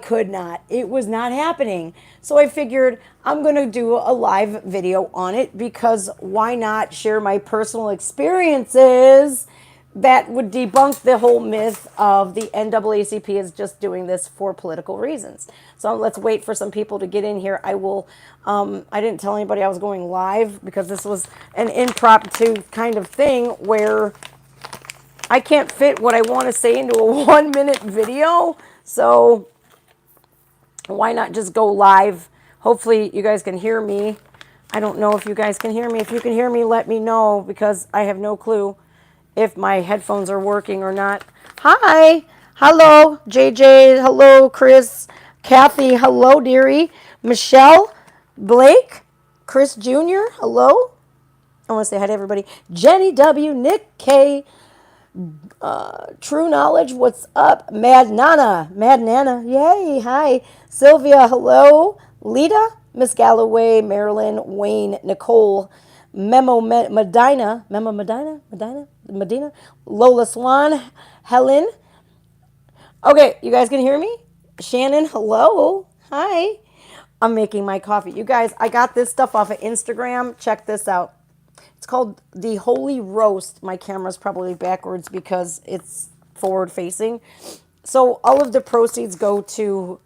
could not. It was not happening. So I figured I'm going to do a live video on it because why not share my personal experiences that would debunk the whole myth of the NAACP is just doing this for political reasons. So let's wait for some people to get in here. I didn't tell anybody I was going live because this was an impromptu kind of thing where I can't fit what I want to say into a 1 minute video. So why not just go live? Hopefully you guys can hear me. I don't know if you guys can hear me. If you can hear me, let me know because I have no clue if my headphones are working or not. Hi. Hello, JJ. Hello, Chris. Kathy. Hello, dearie. Michelle. Blake. Chris Jr. Hello. I want to say hi to everybody. Jenny W. Nick K. True Knowledge, what's up? Mad Nana, yay, hi. Sylvia, hello. Lita, Miss Galloway, Marilyn, Wayne, Nicole, Medina, Lola Swan, Helen. Okay, you guys can hear me? Shannon, hello, hi. I'm making my coffee. You guys, I got this stuff off of Instagram. Check this out. It's called the Holy Roast. My camera's probably backwards because it's forward facing. So all of the proceeds go to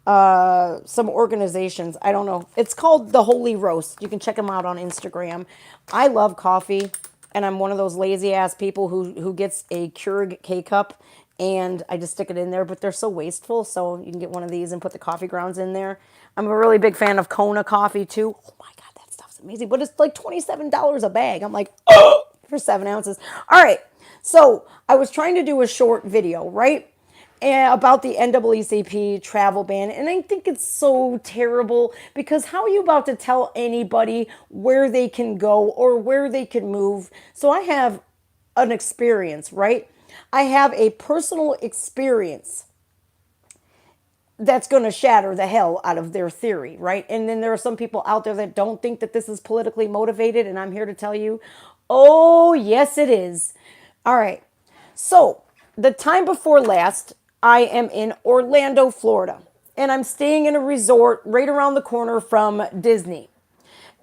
some organizations. I don't know. It's called the Holy Roast. You can check them out on Instagram. I love coffee, and I'm one of those lazy ass people who gets a Keurig K-cup, and I just stick it in there, but they're so wasteful, so you can get one of these and put the coffee grounds in there. I'm a really big fan of Kona coffee, too. Oh, my God, that stuff's amazing, but it's like $27 a bag. I'm like, oh, for 7 ounces. All right, so I was trying to do a short video, right? About the NAACP travel ban. And I think it's so terrible because how are you about to tell anybody where they can go or where they can move? So I have an experience, right? I have a personal experience that's going to shatter the hell out of their theory, right? And then there are some people out there that don't think that this is politically motivated. And I'm here to tell you, oh, yes, it is. All right. So the time before last, I am in Orlando, Florida, and I'm staying in a resort right around the corner from Disney.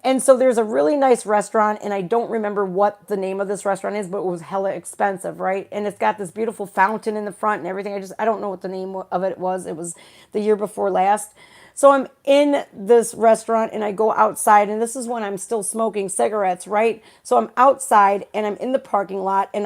And so there's a really nice restaurant, and I don't remember what the name of this restaurant is, but it was hella expensive, right? And it's got this beautiful fountain in the front and everything. I don't know what the name of it was. It was the year before last. So I'm in this restaurant and I go outside, and this is when I'm still smoking cigarettes, right? So I'm outside and I'm in the parking lot, and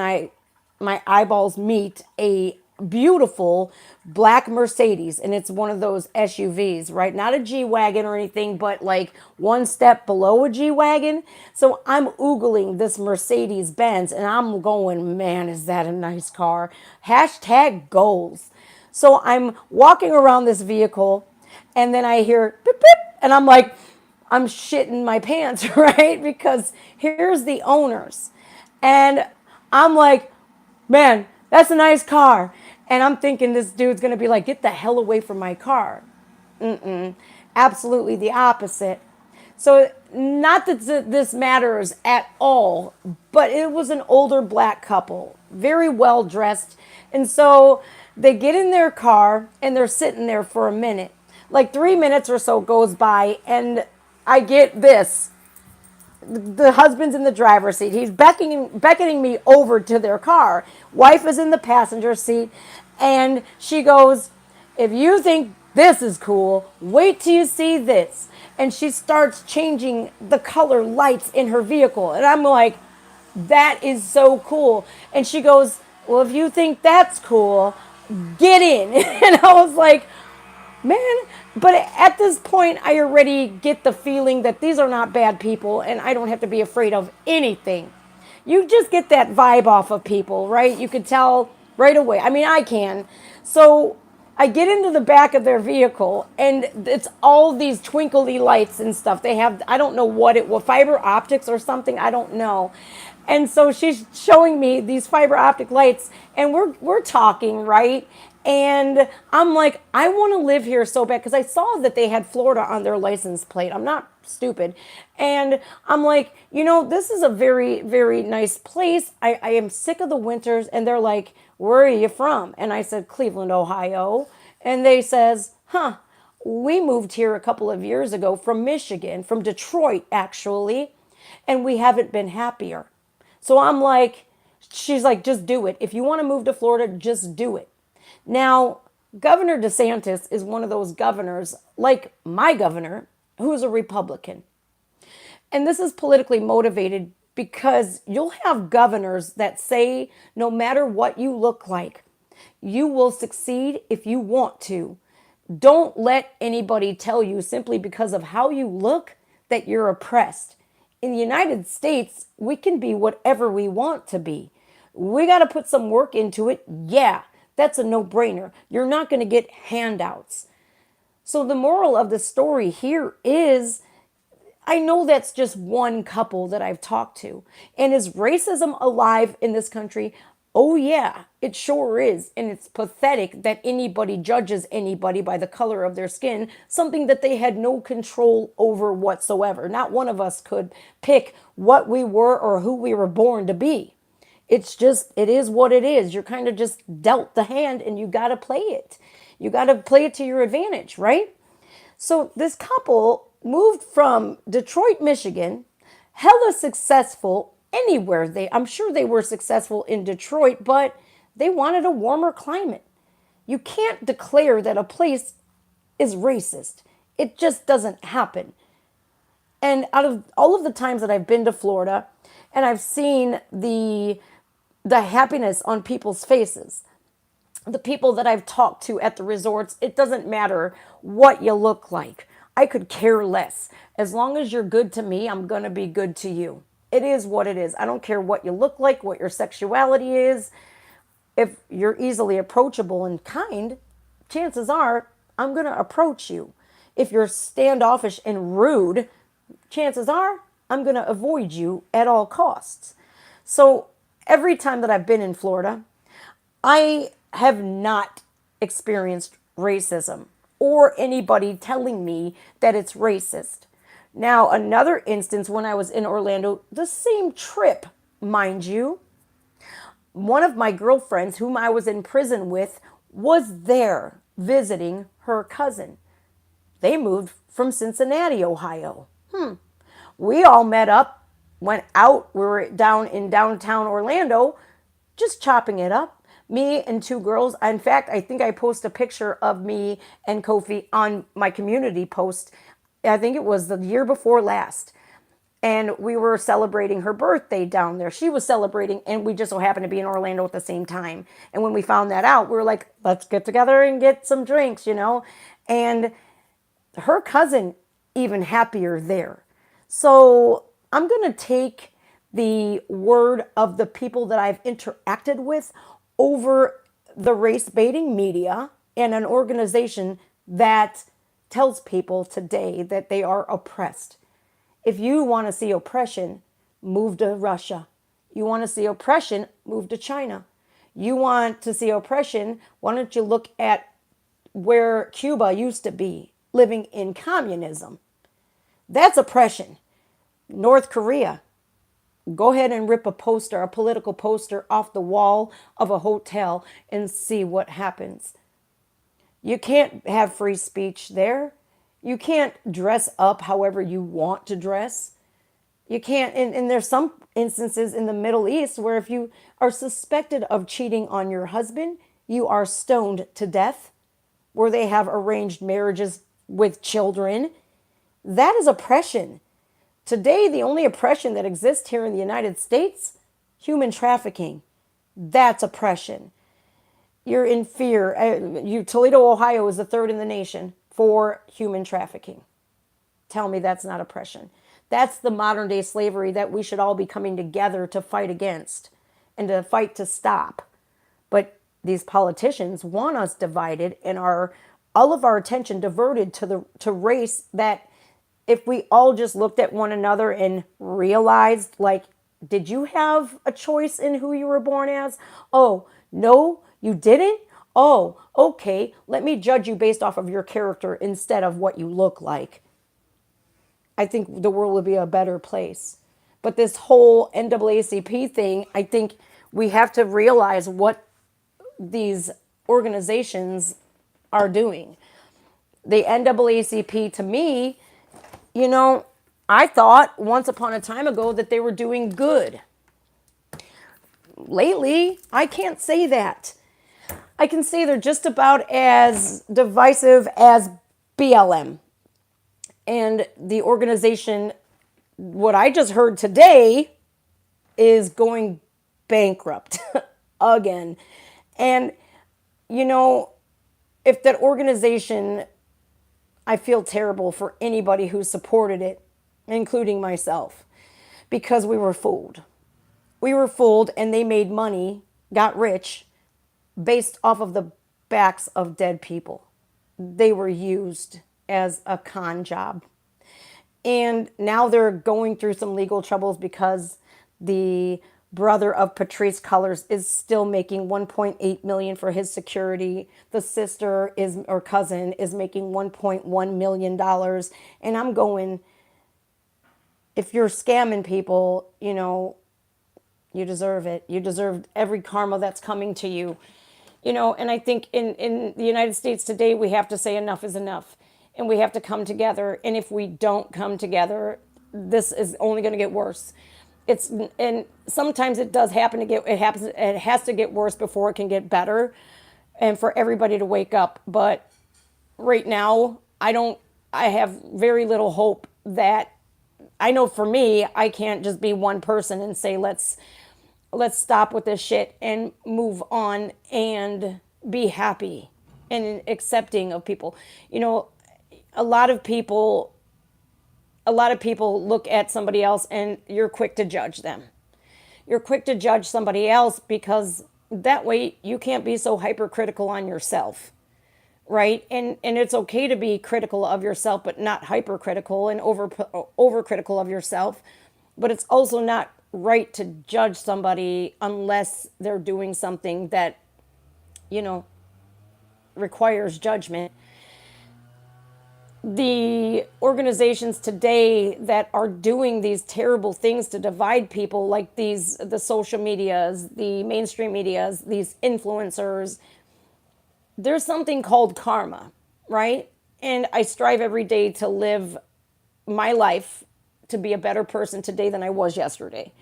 my eyeballs meet a beautiful black Mercedes, and it's one of those SUVs, right? Not a G-Wagon or anything, but like one step below a G-Wagon. So I'm oogling this Mercedes Benz, and I'm going, man, is that a nice car? Hashtag goals. So I'm walking around this vehicle, and then I hear beep, beep, and I'm like, I'm shitting my pants, right? Because here's the owners. And I'm like, man, that's a nice car. And I'm thinking this dude's going to be like, get the hell away from my car. Absolutely the opposite. So not that this matters at all, but it was an older black couple, very well dressed. And so they get in their car and they're sitting there for a minute. Like 3 minutes or so goes by, and I get this. The husband's in the driver's seat. He's beckoning me over to their car. Wife is in the passenger seat, and she goes, if you think this is cool, wait till you see this. And she starts changing the color lights in her vehicle. And I'm like, that is so cool. And she goes, well, if you think that's cool, get in. And I was like, man, but at this point, I already get the feeling that these are not bad people, and I don't have to be afraid of anything. You just get that vibe off of people, right? You can tell right away. I mean, I can. So I get into the back of their vehicle, and it's all these twinkly lights and stuff. They have, I don't know what it was, fiber optics or something, I don't know. And so she's showing me these fiber optic lights, and we're talking, right? And I'm like, I want to live here so bad because I saw that they had Florida on their license plate. I'm not stupid. And I'm like, this is a very, very nice place. I am sick of the winters. And they're like, where are you from? And I said, Cleveland, Ohio. And they says, We moved here a couple of years ago from Michigan, from Detroit actually, and we haven't been happier. So I'm like, she's like, just do it. If you want to move to Florida, just do it. Now, Governor DeSantis is one of those governors, like my governor, who's a Republican. And this is politically motivated because you'll have governors that say no matter what you look like, you will succeed if you want to. Don't let anybody tell you simply because of how you look that you're oppressed. In the United States, we can be whatever we want to be. We got to put some work into it. Yeah, that's a no brainer. You're not going to get handouts. So, the moral of the story here is I know that's just one couple that I've talked to. And is racism alive in this country? Oh, yeah, it sure is. And it's pathetic that anybody judges anybody by the color of their skin, something that they had no control over whatsoever. Not one of us could pick what we were or who we were born to be. It's just, it is what it is. You're kind of just dealt the hand and you got to play it. You got to play it to your advantage, right? So this couple moved from Detroit, Michigan, hella successful anywhere. I'm sure they were successful in Detroit, but they wanted a warmer climate. You can't declare that a place is racist. It just doesn't happen. And out of all of the times that I've been to Florida and I've seen the happiness on people's faces, the people that I've talked to at the resorts, it doesn't matter what you look like. I could care less. As long as you're good to me, I'm going to be good to you. It is what it is. I don't care what you look like, what your sexuality is. If you're easily approachable and kind, chances are I'm going to approach you. If you're standoffish and rude, chances are I'm going to avoid you at all costs. So every time that I've been in Florida, I have not experienced racism or anybody telling me that it's racist. Now, another instance when I was in Orlando, the same trip, mind you, one of my girlfriends, whom I was in prison with, was there visiting her cousin. They moved from Cincinnati, Ohio. We all met up, went out. We were down in downtown Orlando, just chopping it up. Me and two girls. In fact, I think I posted a picture of me and Kofi on my community post. I think it was the year before last. And we were celebrating her birthday down there. She was celebrating, and we just so happened to be in Orlando at the same time. And when we found that out, we were like, let's get together and get some drinks, you know? And her cousin, even happier there. So I'm going to take the word of the people that I've interacted with over the race baiting media and an organization that tells people today that they are oppressed. If you want to see oppression, move to Russia. You want to see oppression, move to China. You want to see oppression, why don't you look at where Cuba used to be, living in communism? That's oppression. North Korea. Go ahead and rip a poster, a political poster off the wall of a hotel and see what happens. You can't have free speech there. You can't dress up however you want to dress. You can't, and there's some instances in the Middle East where if you are suspected of cheating on your husband, you are stoned to death, where they have arranged marriages with children. That is oppression. Today, the only oppression that exists here in the United States, human trafficking. That's oppression. You're in fear. Toledo, Ohio is the third in the nation for human trafficking. Tell me that's not oppression. That's the modern day slavery that we should all be coming together to fight against and to fight to stop. But these politicians want us divided and all of our attention diverted to race, that if we all just looked at one another and realized, like, did you have a choice in who you were born as? Oh, no, you didn't? Oh, okay, let me judge you based off of your character instead of what you look like. I think the world would be a better place. But this whole NAACP thing, I think we have to realize what these organizations are doing. The NAACP, to me, you know, I thought once upon a time ago that they were doing good. Lately, I can't say that. I can say they're just about as divisive as BLM. And the organization, what I just heard today, is going bankrupt again. And, you know, if that organization, I feel terrible for anybody who supported it, including myself, because we were fooled. We were fooled and they made money, got rich, based off of the backs of dead people. They were used as a con job. And now they're going through some legal troubles because the brother of Patrice Cullors is still making 1.8 million for his security. The sister is, or cousin is, making 1.1 million dollars. And I'm going, if you're scamming people, you know, you deserve it. You deserve every karma that's coming to you. You know, and I think in the United States today, we have to say enough is enough. And we have to come together. And if we don't come together, this is only going to get worse. And sometimes it does happen to get, it has to get worse before it can get better, and for everybody to wake up. But right now, I have very little hope that, I know for me, I can't just be one person and say, let's stop with this shit and move on and be happy and accepting of people. You know, a lot of people look at somebody else and you're quick to judge them. You're quick to judge somebody else because that way you can't be so hypercritical on yourself, right? And it's okay to be critical of yourself, but not hypercritical and overcritical of yourself. But it's also not right to judge somebody unless they're doing something that, you know, requires judgment. The organizations today that are doing these terrible things to divide people, like the social medias, the mainstream medias, these influencers, there's something called karma, right? And I strive every day to live my life to be a better person today than I was yesterday.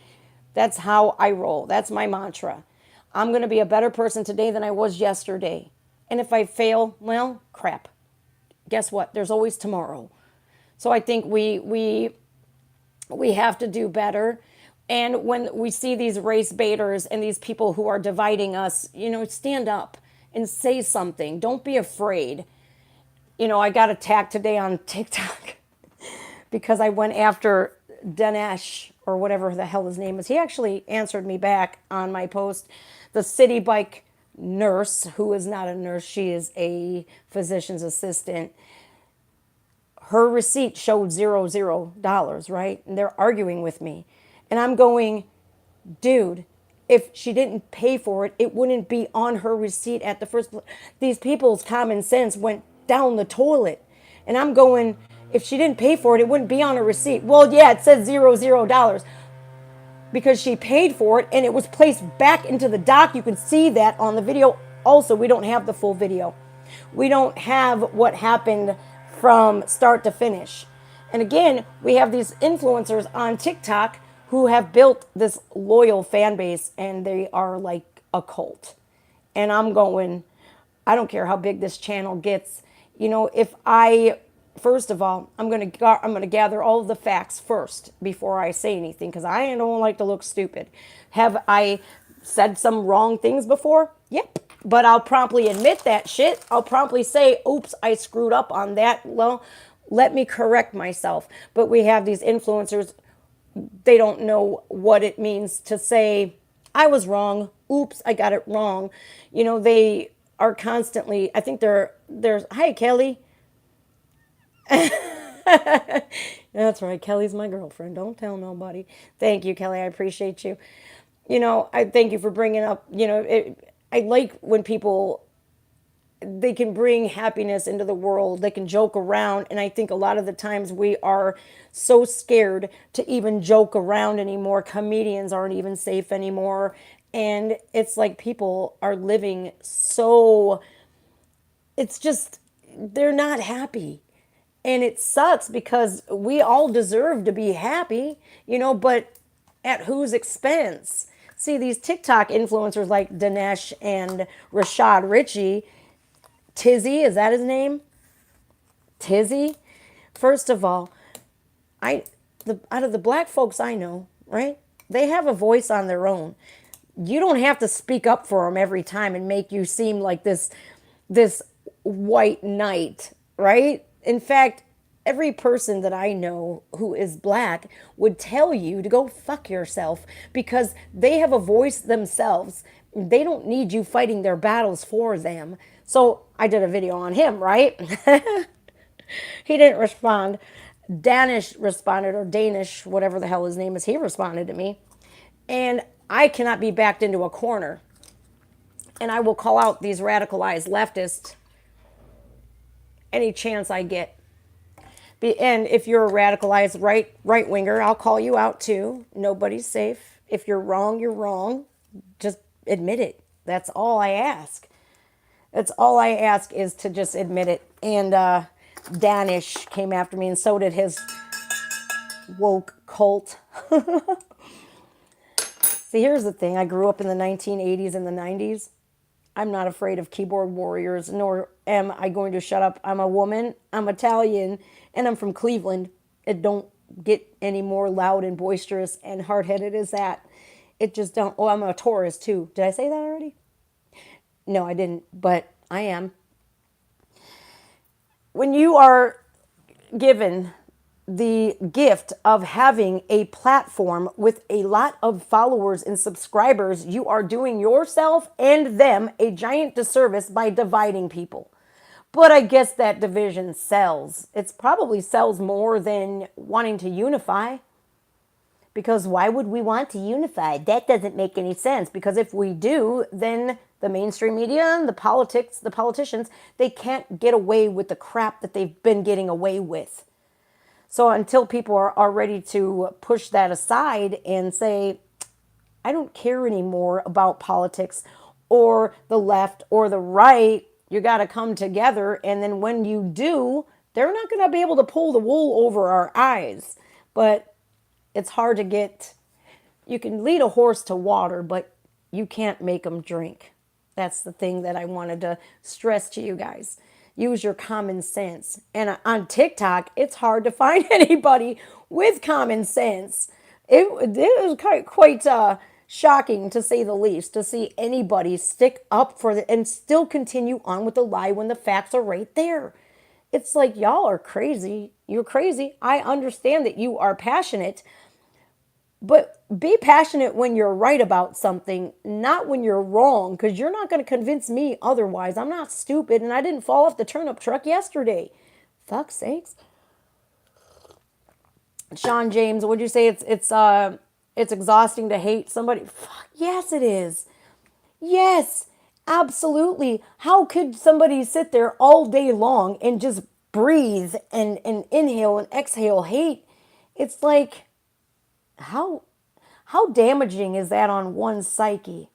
That's how I roll. That's my mantra. I'm going to be a better person today than I was yesterday. And if I fail, well, crap. Guess what? There's always tomorrow. So I think we have to do better. And when we see these race baiters and these people who are dividing us, you know, stand up and say something. Don't be afraid. You know, I got attacked today on TikTok because I went after Dinesh, or whatever the hell his name is. He actually answered me back on my post. The city bike nurse, who is not a nurse, she is a physician's assistant. Her receipt showed $0, right? And they're arguing with me. And I'm going, dude, if she didn't pay for it, it wouldn't be on her receipt at the first place. These people's common sense went down the toilet. And I'm going, if she didn't pay for it, it wouldn't be on her receipt. Well, yeah, it says $0 because she paid for it and it was placed back into the dock. You can see that on the video. Also, we don't have the full video. We don't have what happened from start to finish. And again, we have these influencers on TikTok who have built this loyal fan base, and they are like a cult. And I'm going, I don't care how big this channel gets. You know, if I, first of all, I'm going to gather all of the facts first before I say anything, because I don't like to look stupid. Have I said some wrong things before? Yep. But I'll promptly admit that shit. I'll promptly say, oops, I screwed up on that. Well, let me correct myself. But we have these influencers, they don't know what it means to say, I was wrong. Oops, I got it wrong. You know, they are constantly, I think there's, hi, Kelly. That's right. Kelly's my girlfriend. Don't tell nobody. Thank you, Kelly. I appreciate you. You know, I thank you for bringing up, you know, I like when people, they can bring happiness into the world. They can joke around. And I think a lot of the times we are so scared to even joke around anymore. Comedians aren't even safe anymore. And it's like people are living so, it's just, they're not happy. And it sucks because we all deserve to be happy, but at whose expense? See, these TikTok influencers like Dinesh and Rashad Ritchie, Tizzy, is that his name? Tizzy? First of all, out of the black folks I know, right? They have a voice on their own. You don't have to speak up for them every time and make you seem like this white knight, right? In fact, every person that I know who is black would tell you to go fuck yourself because they have a voice themselves. They don't need you fighting their battles for them. So I did a video on him, right? He didn't respond. Danish responded, or Danish, whatever the hell his name is. He responded to me. And I cannot be backed into a corner. And I will call out these radicalized leftists any chance I get. And if you're a radicalized right winger, I'll call you out too. Nobody's safe. If you're wrong, you're wrong. Just admit it. That's all I ask. That's all I ask is to just admit it. And Danish came after me, and so did his woke cult. See, here's the thing. I grew up in the 1980s and the 90s. I'm not afraid of keyboard warriors, nor am I going to shut up. I'm a woman, I'm Italian, and I'm from Cleveland. It don't get any more loud and boisterous and hard-headed as that. It just don't. Oh, I'm a Taurus too. Did I say that already? No, I didn't, but I am. When you are given the gift of having a platform with a lot of followers and subscribers, you are doing yourself and them a giant disservice by dividing people. But I guess that division sells. It probably sells more than wanting to unify. Because why would we want to unify? That doesn't make any sense. Because if we do, then the mainstream media and the politicians, they can't get away with the crap that they've been getting away with. So until people are ready to push that aside and say, I don't care anymore about politics or the left or the right, you got to come together. And then when you do, they're not going to be able to pull the wool over our eyes. But it's hard to get, you can lead a horse to water, but you can't make them drink. That's the thing that I wanted to stress to you guys. Use your common sense. And on TikTok, it's hard to find anybody with common sense. It was quite shocking, to say the least, to see anybody stick up for it and still continue on with the lie when the facts are right there. It's like, y'all are crazy. You're crazy. I understand that you are passionate, but be passionate when you're right about something, not when you're wrong, because you're not going to convince me otherwise. I'm not stupid, and I didn't fall off the turnip truck yesterday. Fuck's sakes. Sean James, would you say it's exhausting to hate somebody? Fuck, yes, it is. Yes, absolutely. How could somebody sit there all day long and just breathe and inhale and exhale hate? It's like, how damaging is that on one's psyche?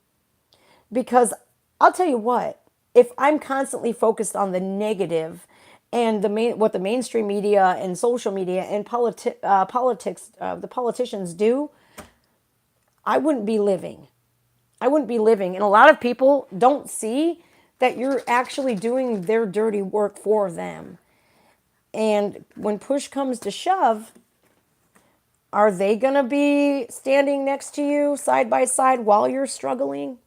Because I'll tell you what, if I'm constantly focused on the negative and what the mainstream media and social media and politics, the politicians do, I wouldn't be living. I wouldn't be living. And a lot of people don't see that you're actually doing their dirty work for them. And when push comes to shove, are they going to be standing next to you side by side while you're struggling?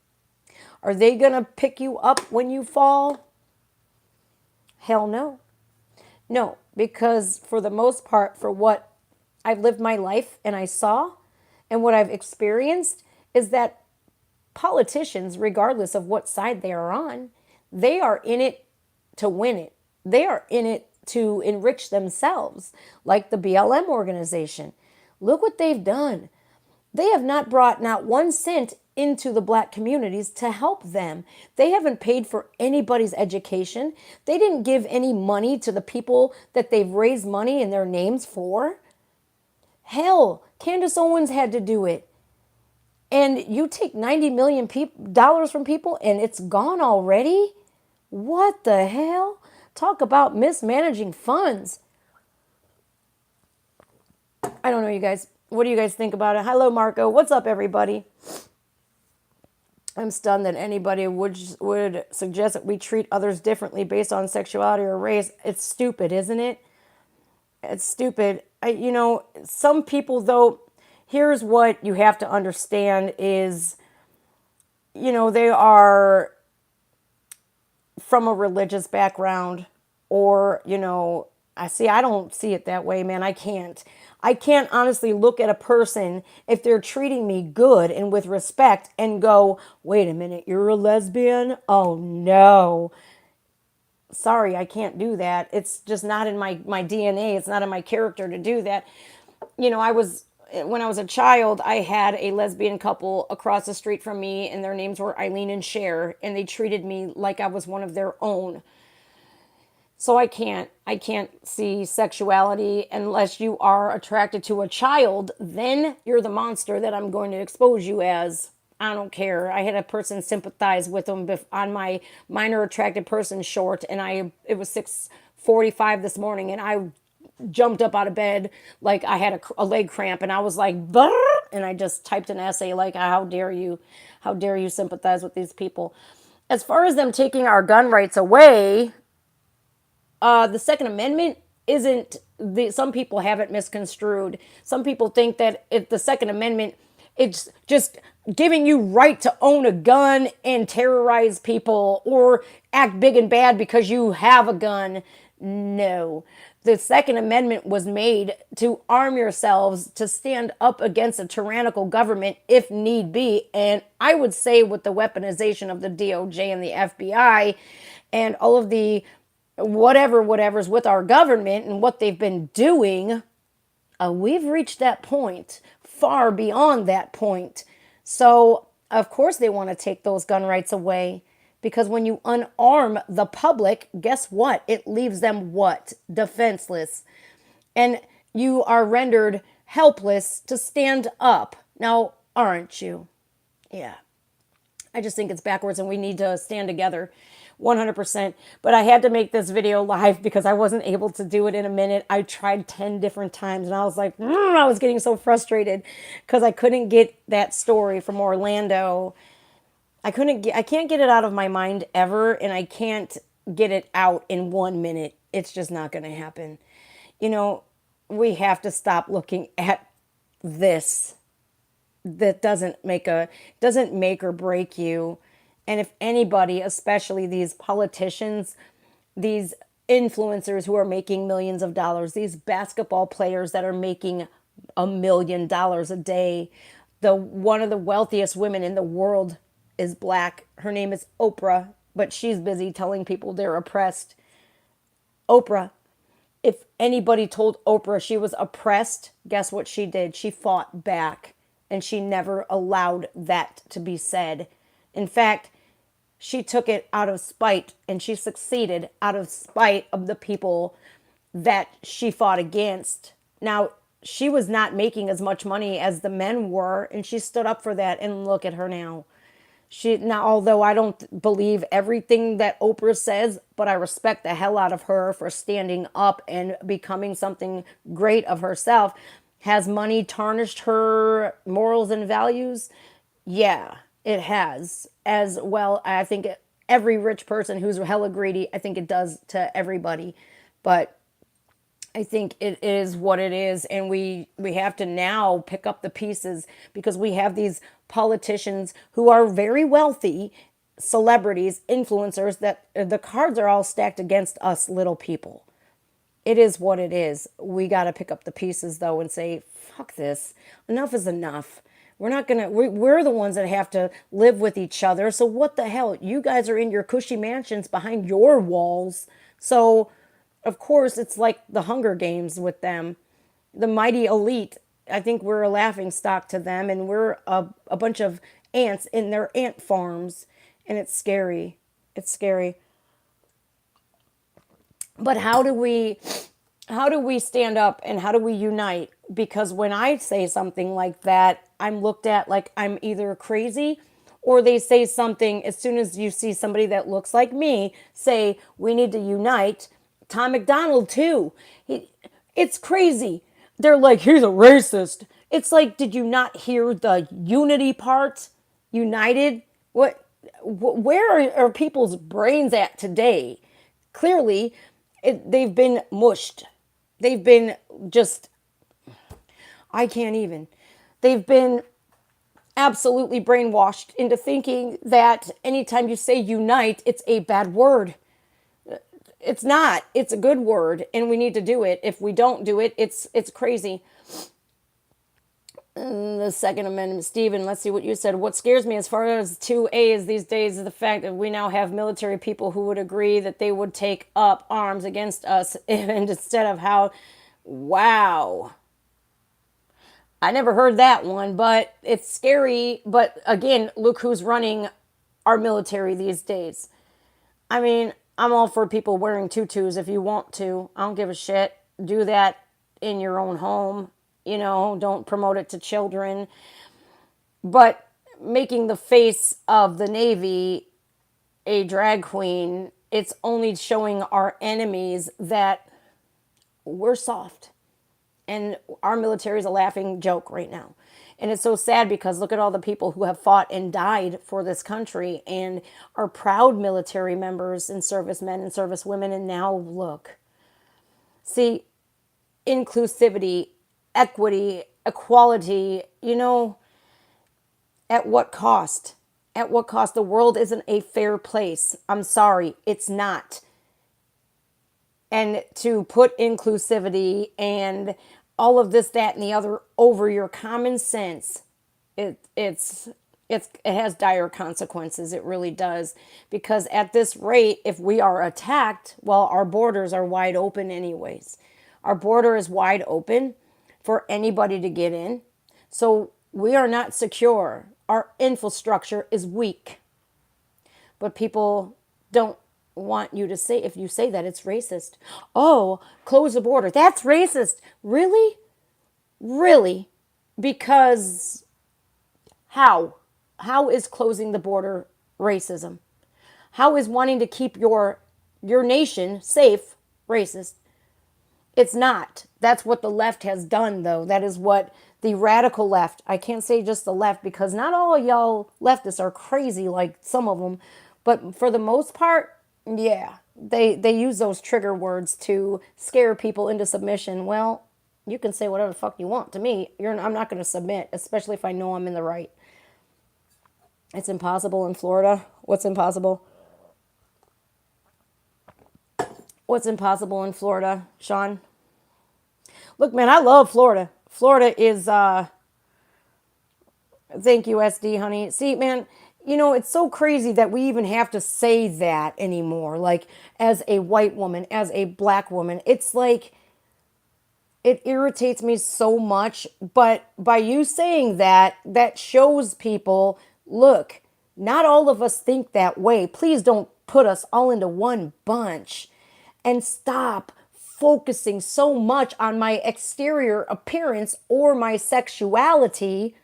Are they going to pick you up when you fall? Hell no. No, because for the most part, for what I've lived my life and I saw and what I've experienced is that politicians, regardless of what side they are on, they are in it to win it. They are in it to enrich themselves, like the BLM organization. Look what they've done. They have not brought not 1 cent into the black communities to help them. They haven't paid for anybody's education. They didn't give any money to the people that they've raised money in their names for. Hell, Candace Owens had to do it. And you take $90 million from people and it's gone already? What the hell? Talk about mismanaging funds. I don't know, you guys. What do you guys think about it? Hello, Marco. What's up, everybody? I'm stunned that anybody would suggest that we treat others differently based on sexuality or race. It's stupid, isn't it? It's stupid. Some people, though, here's what you have to understand is, they are from a religious background, or, I don't see it that way, man. I can't honestly look at a person if they're treating me good and with respect and go, wait a minute, you're a lesbian? Oh no. Sorry, I can't do that. It's just not in my DNA. It's not in my character to do that. When I was a child, I had a lesbian couple across the street from me, and their names were Eileen and Cher, and they treated me like I was one of their own. So I can't see sexuality unless you are attracted to a child. Then you're the monster that I'm going to expose you as. I don't care. I had a person sympathize with them on my minor attracted person short, and it was 6:45 this morning, and I jumped up out of bed like I had a leg cramp, and I was like, "Brr," and I just typed an essay like, how dare you sympathize with these people. As far as them taking our gun rights away, the Second Amendment isn't some people have it misconstrued. Some people think that if the Second Amendment, it's just giving you right to own a gun and terrorize people or act big and bad because you have a gun. No. The Second Amendment was made to arm yourselves to stand up against a tyrannical government if need be. And I would say with the weaponization of the DOJ and the FBI and all of the whatever's with our government and what they've been doing, we've reached that point, far beyond that point. So, of course, they want to take those gun rights away. Because when you unarm the public, guess what? It leaves them what? Defenseless. And you are rendered helpless to stand up. Now, aren't you? Yeah. I just think it's backwards and we need to stand together 100%. But I had to make this video live because I wasn't able to do it in a minute. I tried 10 different times and I was like, I was getting so frustrated because I couldn't get that story from Orlando. I can't get it out of my mind ever, and I can't get it out in 1 minute. It's just not going to happen. We have to stop looking at this. That doesn't make or break you. And if anybody, especially these politicians, these influencers who are making millions of dollars, these basketball players that are making $1 million a day, one of the wealthiest women in the world is black. Her name is Oprah, but she's busy telling people they're oppressed. Oprah, if anybody told Oprah she was oppressed, guess what she did? She fought back, and she never allowed that to be said. In fact, she took it out of spite, and she succeeded out of spite of the people that she fought against. Now, she was not making as much money as the men were, and she stood up for that, and look at her now. Although I don't believe everything that Oprah says, but I respect the hell out of her for standing up and becoming something great of herself. Has money tarnished her morals and values? Yeah, it has. As well, I think every rich person who's hella greedy, I think it does to everybody. But I think it is what it is, and we have to now pick up the pieces because we have these politicians who are very wealthy, celebrities, influencers, that the cards are all stacked against us little people. It is what it is. We got to pick up the pieces though and say, fuck this. Enough is enough. We're the ones that have to live with each other. So what the hell? You guys are in your cushy mansions behind your walls. So of course, it's like the Hunger Games with them. The mighty elite, I think we're a laughing stock to them, and we're a bunch of ants in their ant farms, and it's scary. It's scary. But how do we stand up and how do we unite? Because when I say something like that, I'm looked at like I'm either crazy or they say something as soon as you see somebody that looks like me say, we need to unite. Tom McDonald, too. It's crazy. They're like, he's a racist. It's like, did you not hear the unity part? United? What? Where are people's brains at today? Clearly, they've been mushed. They've been just, I can't even. They've been absolutely brainwashed into thinking that anytime you say unite, it's a bad word. It's not. It's a good word, and we need to do it. If we don't do it, it's crazy. The Second Amendment, Stephen, let's see what you said. What scares me as far as 2As these days is the fact that we now have military people who would agree that they would take up arms against us, and instead of how, wow. I never heard that one, but it's scary. But again, look who's running our military these days. I mean, I'm all for people wearing tutus if you want to. I don't give a shit. Do that in your own home. Don't promote it to children. But making the face of the Navy a drag queen, it's only showing our enemies that we're soft. And our military is a laughing joke right now. And it's so sad because look at all the people who have fought and died for this country and are proud military members and servicemen and servicewomen. And now look. See, inclusivity, equity, equality, at what cost? At what cost? The world isn't a fair place. I'm sorry, it's not. And to put inclusivity and all of this, that, and the other over your common sense, it has dire consequences. It really does. Because at this rate, if we are attacked, well, our borders are wide open anyways. Our border is wide open for anybody to get in. So we are not secure. Our infrastructure is weak. But people don't want you to say, if you say that, it's racist. Oh, close the border. That's racist. Really? Really? Because how? How is closing the border racism? How is wanting to keep your nation safe racist? It's not. That's what the left has done, though. That is what the radical left, I can't say just the left because not all of y'all leftists are crazy like some of them, but for the most part, yeah, they use those trigger words to scare people into submission. Well, you can say whatever the fuck you want to me. I'm not going to submit, especially if I know I'm in the right. It's impossible in Florida. What's impossible? What's impossible in Florida, Sean? Look, man, I love Florida. Florida is, thank you, SD, honey. See, man, it's so crazy that we even have to say that anymore. Like, as a white woman, as a black woman, it's like, it irritates me so much. But by you saying that, that shows people, look, not all of us think that way. Please don't put us all into one bunch and stop focusing so much on my exterior appearance or my sexuality,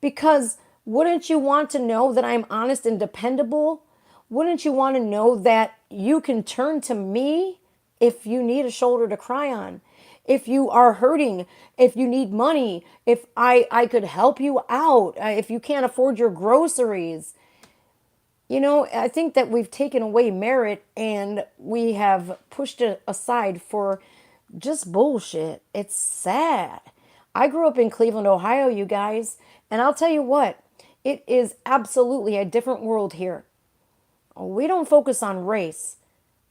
because wouldn't you want to know that I'm honest and dependable? Wouldn't you want to know that you can turn to me if you need a shoulder to cry on? If you are hurting, if you need money, if I could help you out, if you can't afford your groceries. I think that we've taken away merit and we have pushed it aside for just bullshit. It's sad. I grew up in Cleveland, Ohio, you guys, and I'll tell you what, it is absolutely a different world here. We don't focus on race.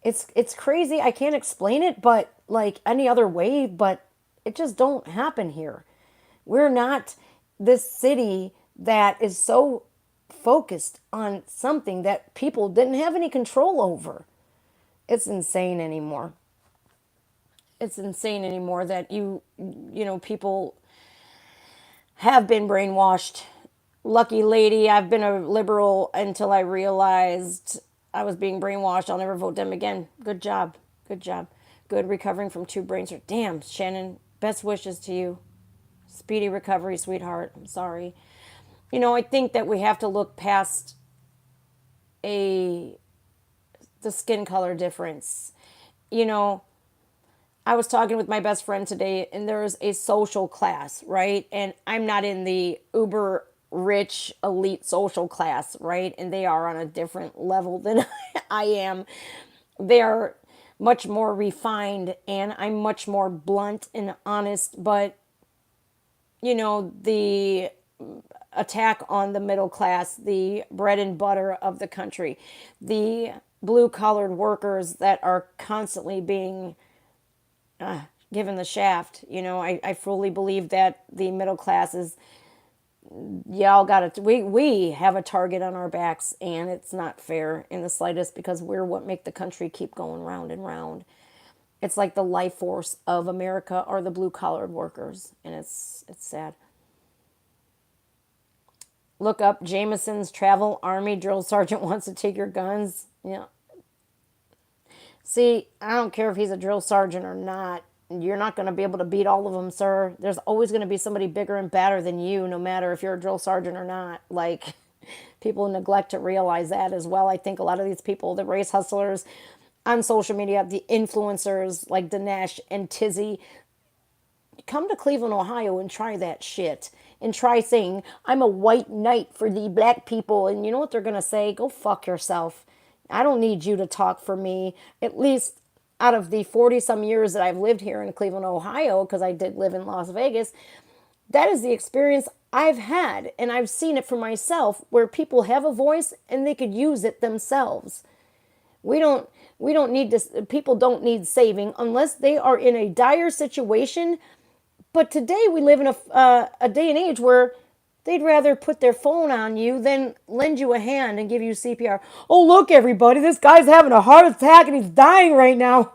It's crazy. I can't explain it, but like any other way, but it just don't happen here. We're not this city that is so focused on something that people didn't have any control over. It's insane anymore. It's insane anymore that people have been brainwashed. Lucky lady, I've been a liberal until I realized I was being brainwashed. I'll never vote them again. Good job. Good job. Good recovering from 2 brain surgeries. Damn, Shannon, best wishes to you. Speedy recovery, sweetheart. I'm sorry. I think that we have to look past a the skin color difference. You know, I was talking with my best friend today, and there's a social class, right? And I'm not in the uber rich elite social class, right? And they are on a different level than I am. They are much more refined, and I'm much more blunt and honest. But, the attack on the middle class, the bread and butter of the country, the blue collared workers that are constantly being given the shaft. I fully believe that the middle class is, y'all got it. We have a target on our backs, and it's not fair in the slightest because we're what make the country keep going round and round. It's like the life force of America are the blue collared workers, and it's sad. Look up Jameson's Travel Army Drill Sergeant wants to take your guns. Yeah. See, I don't care if he's a drill sergeant or not. You're not going to be able to beat all of them, sir. There's always going to be somebody bigger and badder than you, no matter if you're a drill sergeant or not. Like, people neglect to realize that as well. I think a lot of these people, the race hustlers on social media, the influencers like Dinesh and Tizzy, come to Cleveland, Ohio and try that shit. And try saying, I'm a white knight for the black people. And you know what they're going to say? Go fuck yourself. I don't need you to talk for me. At least out of the 40 some years that I've lived here in Cleveland, Ohio, because I did live in Las Vegas, that is the experience I've had. And I've seen it for myself where people have a voice and they could use it themselves. We don't need to, people don't need saving unless they are in a dire situation. But today we live in a day and age where they'd rather put their phone on you than lend you a hand and give you CPR. Oh, look, everybody, this guy's having a heart attack and he's dying right now.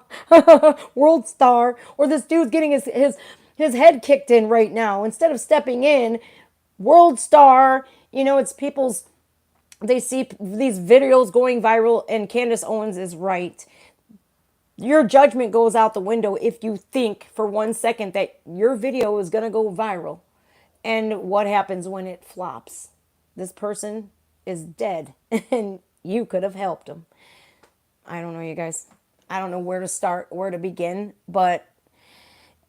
World star. Or this dude's getting his head kicked in right now. Instead of stepping in, world star, it's people's, they see these videos going viral, and Candace Owens is right. Your judgment goes out the window if you think for 1 second that your video is going to go viral. And what happens when it flops? This person is dead and you could have helped them. I don't know, you guys. I don't know where to start, where to begin, but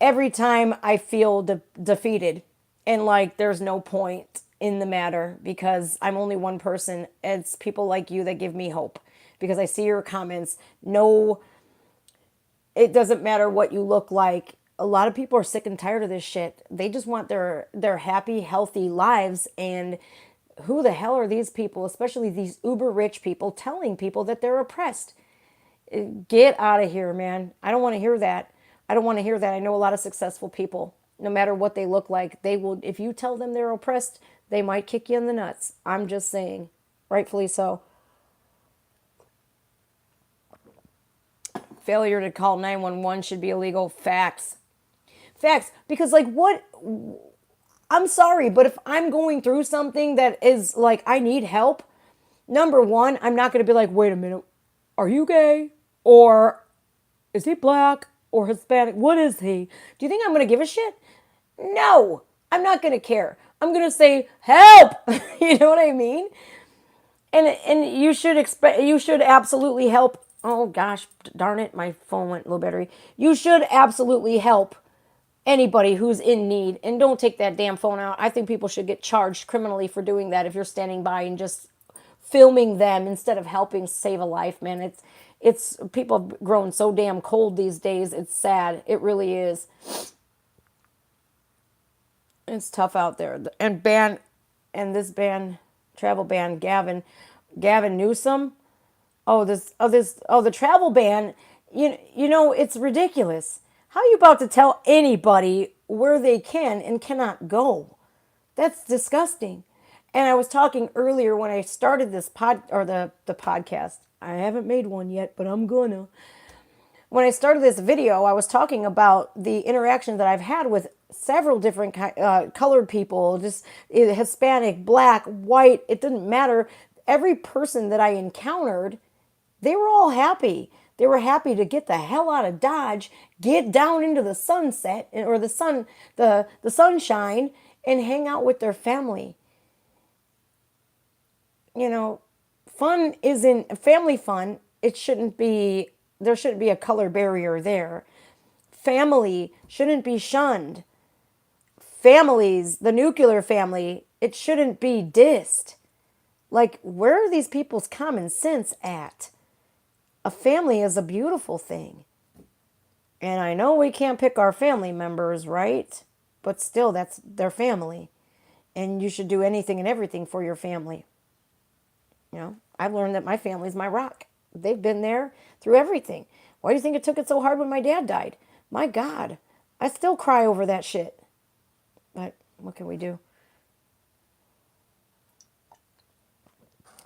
every time I feel defeated and like there's no point in the matter because I'm only one person, it's people like you that give me hope because I see your comments. No, it doesn't matter what you look like. A lot of people are sick and tired of this shit. They just want their happy, healthy lives. And who the hell are these people, especially these uber rich people, telling people that they're oppressed? Get out of here, man. I don't want to hear that. I don't want to hear that. I know a lot of successful people. No matter what they look like, they will, if you tell them they're oppressed, they might kick you in the nuts. I'm just saying. Rightfully so. Failure to call 911 should be illegal. Facts. Facts. Because, like, what? I'm sorry, but if I'm going through something that is like, I need help, number one, I'm not going to be like, wait a minute, are you gay? Or is he black or Hispanic? What is he? Do you think I'm going to give a shit? No, I'm not going to care. I'm going to say, help. You know what I mean? And you should absolutely help. Oh gosh, darn it, my phone went low battery. You should absolutely help anybody who's in need, and don't take that damn phone out. I think people should get charged criminally for doing that if you're standing by and just filming them instead of helping save a life, man. It's people have grown so damn cold these days. It's sad. It really is. It's tough out there. And this ban, travel ban, Gavin Newsom. The travel ban. It's ridiculous. How are you about to tell anybody where they can and cannot go? That's disgusting. And I was talking earlier when I started this the podcast. I haven't made one yet, but I'm gonna. When I started this video, I was talking about the interactions that I've had with several different colored people, just Hispanic, black, white, it didn't matter. Every person that I encountered, they were all happy. They were happy to get the hell out of Dodge, get down into the sunset or the sunshine and hang out with their family. you know, fun isn't family fun. It shouldn't be, there shouldn't be a color barrier there. Family shouldn't be shunned. Families, the nuclear family, it shouldn't be dissed. Like, where are these people's common sense at? A family is a beautiful thing. And I know we can't pick our family members, right? But still, that's their family. And you should do anything and everything for your family. You know, I've learned that my family's my rock. They've been there through everything. Why do you think it took it so hard when my dad died? My God, I still cry over that shit. But what can we do?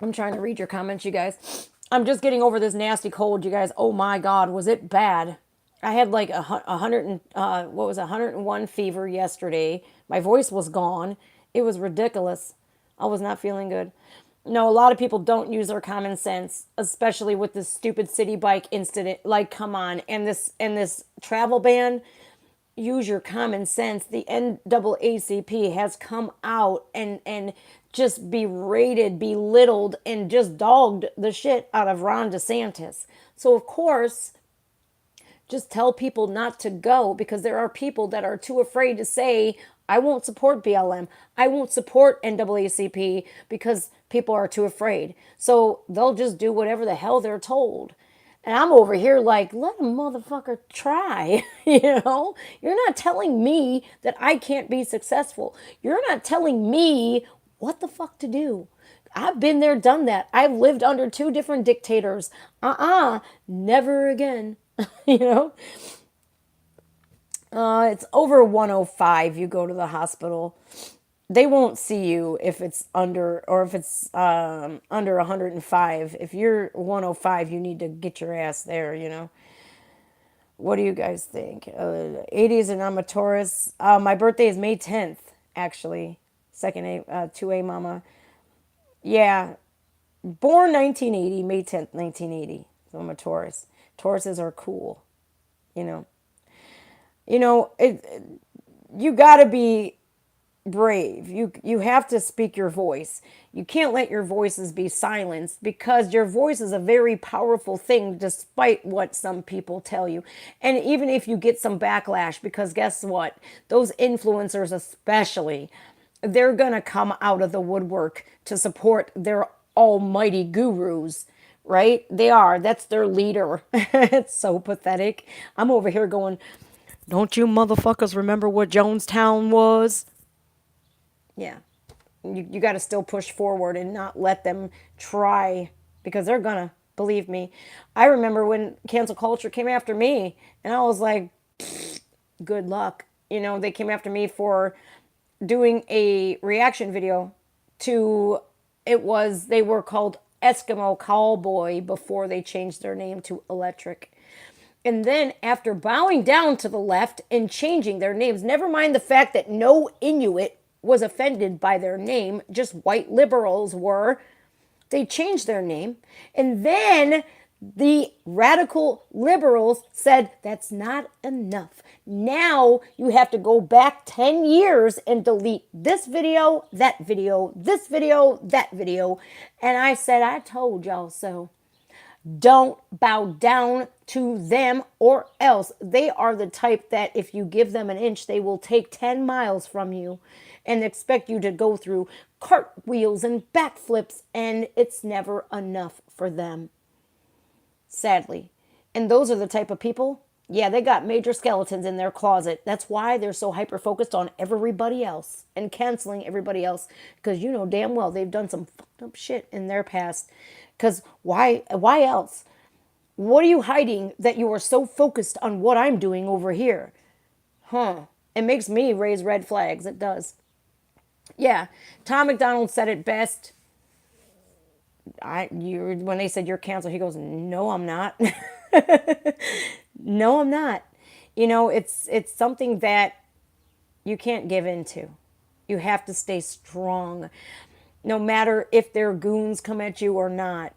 I'm trying to read your comments, you guys. I'm just getting over this nasty cold, you guys. Oh my God, was it bad? I had like a hundred and what was it, 101 fever yesterday. My voice was gone. It was ridiculous. I was not feeling good. No, a lot of people don't use their common sense, especially with this stupid city bike incident. Like, come on, and this travel ban. Use your common sense. The NAACP has come out and just berated, belittled, and just dogged the shit out of Ron DeSantis. So of course, just tell people not to go, because there are people that are too afraid to say, I won't support BLM. I won't support NAACP, because people are too afraid. So they'll just do whatever the hell they're told. And I'm over here like, let a motherfucker try. You know, you're not telling me that I can't be successful. You're not telling me what the fuck to do. I've been there, done that. I've lived under two different dictators. Never again. You know, it's over 105. You go to the hospital. They won't see you if it's under, or if it's under 105. If you're 105, you need to get your ass there, you know. What do you guys think? 80s, and I'm a Taurus. My birthday is May 10th, actually. Second A, 2A mama. Yeah, born 1980, May 10th, 1980. So I'm a Taurus. Tauruses are cool, you know. You got to be brave. You have to speak your voice. You can't let your voices be silenced, because your voice is a very powerful thing, despite what some people tell you. And even if you get some backlash, because guess what? Those influencers especially, they're going to come out of the woodwork to support their almighty gurus, right? They are. That's their leader. It's so pathetic. I'm over here going, don't you motherfuckers remember what Jonestown was? Yeah. You got to still push forward and not let them try, because they're gonna, believe me. I remember when cancel culture came after me, and I was like, good luck. You know, they came after me for doing a reaction video to, they were called Eskimo Cowboy before they changed their name to Electric. And then after bowing down to the left and changing their names, never mind the fact that no Inuit was offended by their name, just white liberals were, they changed their name. And then the radical liberals said, that's not enough. Now you have to go back 10 years and delete this video, that video, this video, that video. And I said, I told y'all so. Don't bow down to them, or else. They are the type that if you give them an inch, they will take 10 miles from you and expect you to go through cartwheels and backflips, and it's never enough for them, sadly. And those are the type of people, yeah, they got major skeletons in their closet. That's why they're so hyper focused on everybody else and canceling everybody else, because you know damn well they've done some fucked up shit in their past. Because why else? What are you hiding that you are so focused on what I'm doing over here? It makes me raise red flags. It does. Yeah, Tom McDonald said it best. When they said you're canceled, he goes, "No, I'm not. No, I'm not." You know, it's something that you can't give into. You have to stay strong, no matter if their goons come at you or not.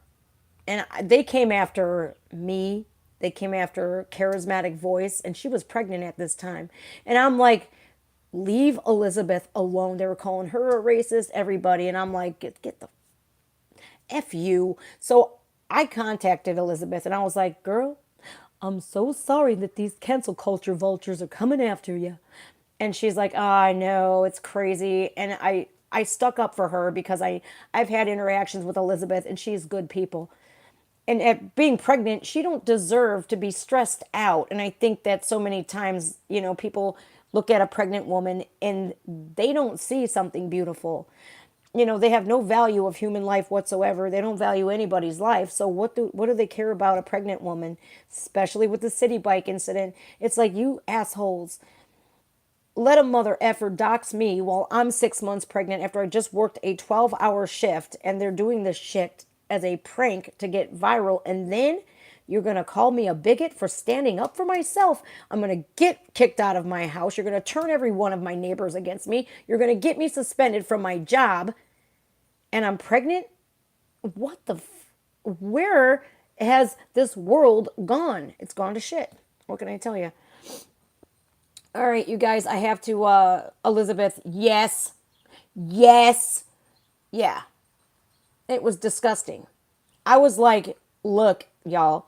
And they came after me. They came after Charismatic Voice, and she was pregnant at this time. And I'm like, leave Elizabeth alone. They were calling her a racist, everybody. And I'm like, get the F you. So I contacted Elizabeth and I was like, girl, I'm so sorry that these cancel culture vultures are coming after you. And she's like, oh, I know, it's crazy. And I stuck up for her because I've had interactions with Elizabeth and she's good people. And at being pregnant, she don't deserve to be stressed out. And I think that so many times, people look at a pregnant woman and they don't see something beautiful. They have no value of human life whatsoever. They don't value anybody's life. So what do they care about a pregnant woman, especially with the city bike incident? It's like, you assholes, let a mother effer dox me while I'm 6 months pregnant after I just worked a 12-hour shift, and they're doing this shit as a prank to get viral, and then you're going to call me a bigot for standing up for myself. I'm going to get kicked out of my house. You're going to turn every one of my neighbors against me. You're going to get me suspended from my job, and I'm pregnant? What the where has this world gone? It's gone to shit. What can I tell you? All right, you guys, I have to, Elizabeth, yes, yes, yeah, it was disgusting. I was like, look, y'all,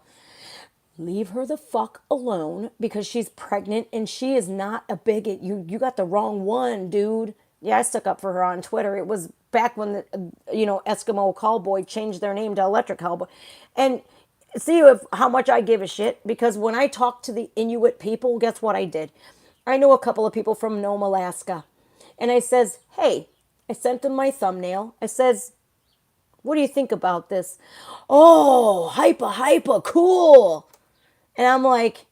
leave her the fuck alone because she's pregnant and she is not a bigot. You got the wrong one, dude. Yeah, I stuck up for her on Twitter. It was back when the Eskimo Callboy changed their name to Electric Callboy, and see how much I give a shit, because when I talked to the Inuit people, guess what I did? I know a couple of people from Nome, Alaska, and I says, hey, I sent them my thumbnail. I says, what do you think about this? Oh, hyper, cool. And I'm like,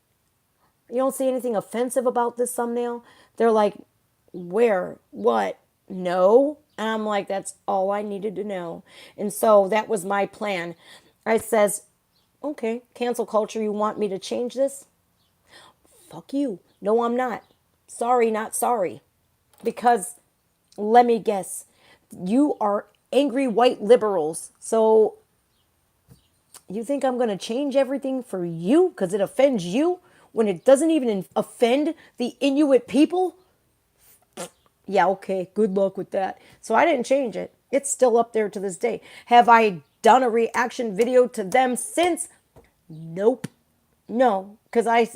you don't see anything offensive about this thumbnail? They're like, where? What? No. And I'm like, that's all I needed to know. And so that was my plan. I says, okay, cancel culture, you want me to change this? Fuck you. No, I'm not. Sorry, not sorry. Because let me guess, you are angry white liberals. So you think I'm going to change everything for you because it offends you when it doesn't even offend the Inuit people? Yeah, okay, good luck with that. So I didn't change it. It's still up there to this day. Have I done a reaction video to them since? Nope. No, because I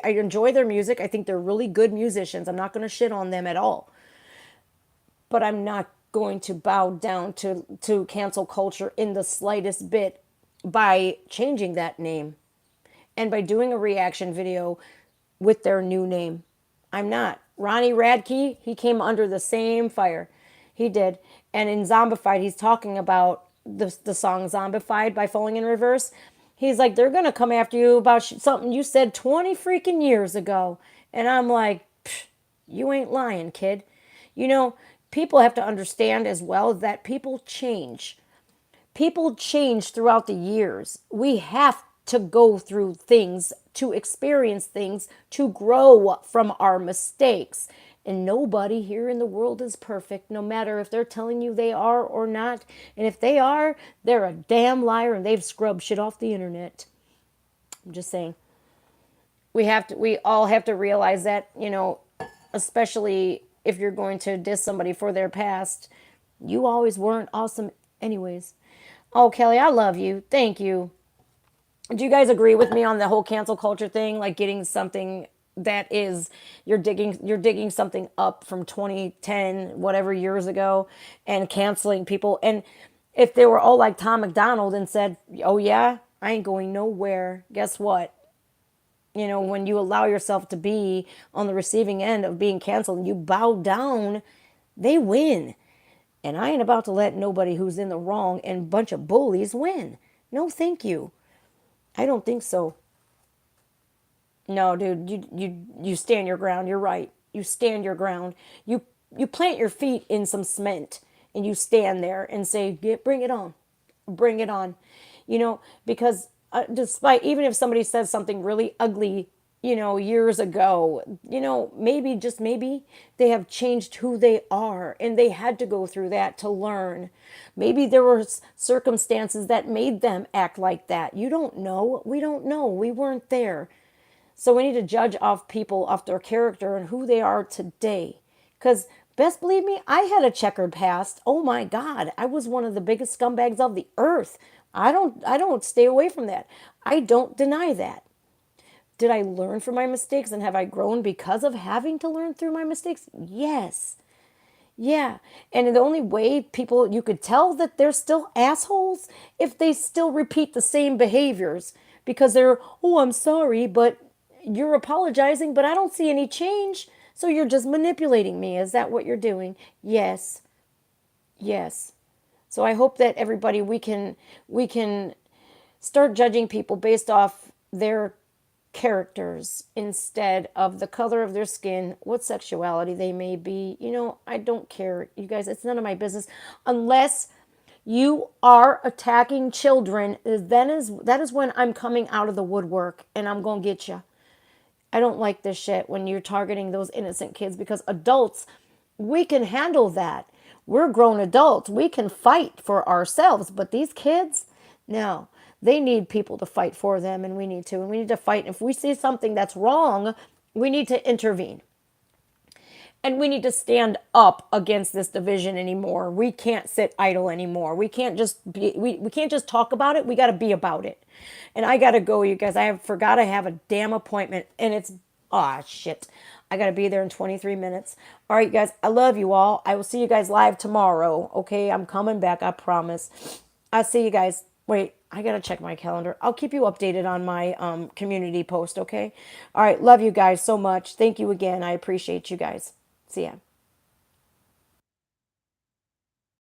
enjoy their music. I think they're really good musicians. I'm not going to shit on them at all. But I'm not going to bow down to cancel culture in the slightest bit by changing that name and by doing a reaction video with their new name. I'm not. Ronnie Radke, he came under the same fire. He did. And in Zombified, he's talking about the song Zombified by Falling in Reverse. He's like, they're going to come after you about something you said 20 freaking years ago. And I'm like, you ain't lying, kid. You know, people have to understand as well that people change. People change throughout the years. We have to go through things, to experience things, to grow from our mistakes. And nobody here in the world is perfect, no matter if they're telling you they are or not. And if they are, they're a damn liar and they've scrubbed shit off the internet. I'm just saying. We all have to realize that, especially if you're going to diss somebody for their past, you always weren't awesome anyways. Oh, Kelly, I love you. Thank you. Do you guys agree with me on the whole cancel culture thing? Like getting something that is you're digging something up from 2010, whatever years ago, and canceling people. And if they were all like Tom McDonald and said, "Oh yeah, I ain't going nowhere," guess what? When you allow yourself to be on the receiving end of being canceled and you bow down, they win. And I ain't about to let nobody who's in the wrong and bunch of bullies win. No, thank you. I don't think so. No, dude, you stand your ground. You're right. You stand your ground. You plant your feet in some cement and you stand there and say, bring it on. Bring it on. Because despite, even if somebody says something really ugly, years ago, maybe, just maybe, they have changed who they are and they had to go through that to learn. Maybe there were circumstances that made them act like that. You don't know. We don't know. We weren't there. So we need to judge off people, off their character and who they are today. Because Best believe me, I had a checkered past. Oh my God, I was one of the biggest scumbags of the earth. I don't stay away from that. I don't deny that. Did I learn from my mistakes and have I grown because of having to learn through my mistakes? Yes. Yeah. And the only way people, you could tell that they're still assholes if they still repeat the same behaviors because they're, oh, I'm sorry, but you're apologizing, but I don't see any change. So you're just manipulating me. Is that what you're doing? Yes. Yes. So I hope that everybody, we can start judging people based off their characters instead of the color of their skin, what sexuality they may be. I don't care, you guys. It's none of my business unless you are attacking children. That is when I'm coming out of the woodwork and I'm going to get you. I don't like this shit when you're targeting those innocent kids because adults, we can handle that. We're grown adults. We can fight for ourselves. But these kids, no, they need people to fight for them and we need to. And we need to fight. If we see something that's wrong, we need to intervene. And we need to stand up against this division anymore. We can't sit idle anymore. We can't just be we can't just talk about it. We got to be about it. And I got to go, you guys. I have a damn appointment and it's shit. I got to be there in 23 minutes. All right, you guys. I love you all. I will see you guys live tomorrow. Okay? I'm coming back, I promise. I'll see you guys. Wait, I got to check my calendar. I'll keep you updated on my community post, okay? All right, love you guys so much. Thank you again. I appreciate you guys. See ya.